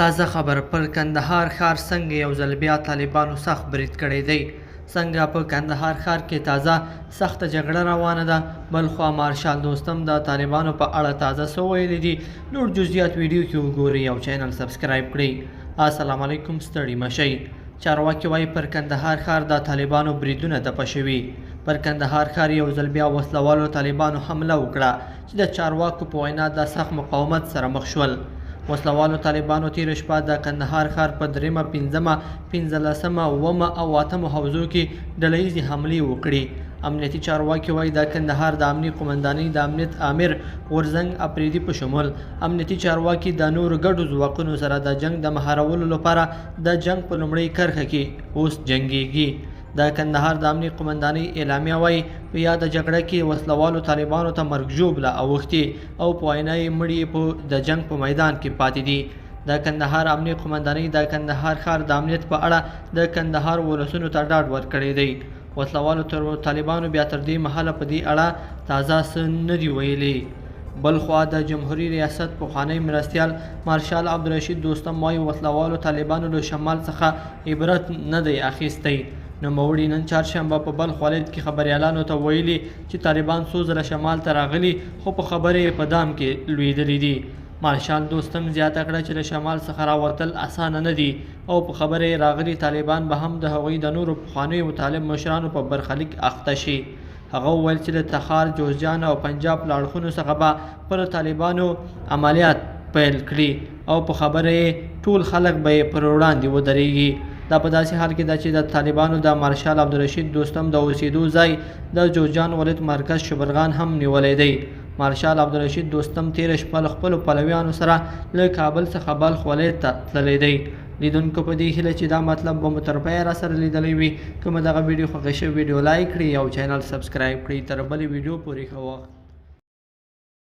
تازه خبر پر کندهار ښار څنګه یو ځل بیا طالبانو سخت برید کړی دی. څنګه په کندهار ښار کې تازه سخته جګړه روانه ده، بلخوا مارشال دوستم د طالبانو په اړه تازه څه ویلي دي. نور جزئیات ویډیو کې وګورئ او چینل سبسکرایب کړئ. السلام علیکم، ستړي مه شئ. چارواکي وایي پر کندهار ښار د طالبانو بریدونه دپه شوي. پر کندهار ښار یو ځل بیا وسلوالو طالبانو حمله وکړه چې د چارواکو په وینا د سخت مقاومت سره مخ شول. وسلوالو طالبانو تېره شپه د کندهار ښار په 3مه، 5مه، 15مه، اوومه او 8مه حوزو کې ډله ییزې حملې وکړي. امنیتي چارواکي وایي د کندهار د امنیت قمندانۍ د امنیت آمر غورځنګ اپریدي په شمول امنیتي چارواکي د نورو ګډو ځواکونو سره د جنګ د مهارولو لپاره د جنګ په لومړۍ کرښه کې اوس جنګیږي. د کندهار د امنیت قمندانۍ اعلامیه وایي په یاده جګړه کې وسلوالو طالبانو ته مرګ ژوبله اوښتي او په وینا یې مړي د جنګ په میدان کې پاتې دي. د کندهار امنیت قمندانۍ د کندهار ښار د امنیت په اړه د کندهار ولسونو ته ډاډ ورکړی دی. وسلوالو طالبانو بیا تر دې مهاله په دې اړه تازه څه نه دي ویلي. بلخوا د جمهوریت ریاست پخوانی مرستیال مارشال عبدالرشید دوستم وایي وسلوالو طالبانو له شمال څخه عبرت نه دی اخیستی. نوموړي نن چهارشنبه په بلخ ولایت کې خبریالانو ته ویلي چې طالبان څو ځله شمال ته راغلي خو په خبره یې په دام کې لوېدلي دي. مارشال دوستم زیاته کړه چې له شمال څخه راوتل اسانه نه دي او په خبره یې راغلي طالبان به هم د هغوی د نورو پخوانیو مطالب مشرانو په برخلیک اخته شي. هغه وویل چې د تخار، جوزجان او پنجاب له اړخونو څخه به پر طالبانو عملیات پیل کړي او په خبره یې ټول خلک به یې پر وړاندې ودرېږي. دا په داسې حال کې ده چې د طالبانو د مارشال عبدالرشید دوستم د اوسېدو ځای د جوزجان ولایت مرکز شبرغان هم نیولی دی. مارشال عبدالرشید دوستم تېره شپه له خپلو پلویانو سره له کابل څخه بلخ ولایت ته تللی دی. لیدونکو په دې هیله چې دا مطلب به مو تر پایه راسره لیدلی وي. که مو دغه ویډیو خوښه شوې ویډیو لایک کړئ او چینل سبسکرایب کړئ. تر بلې ویډیو پورې ښه وخت.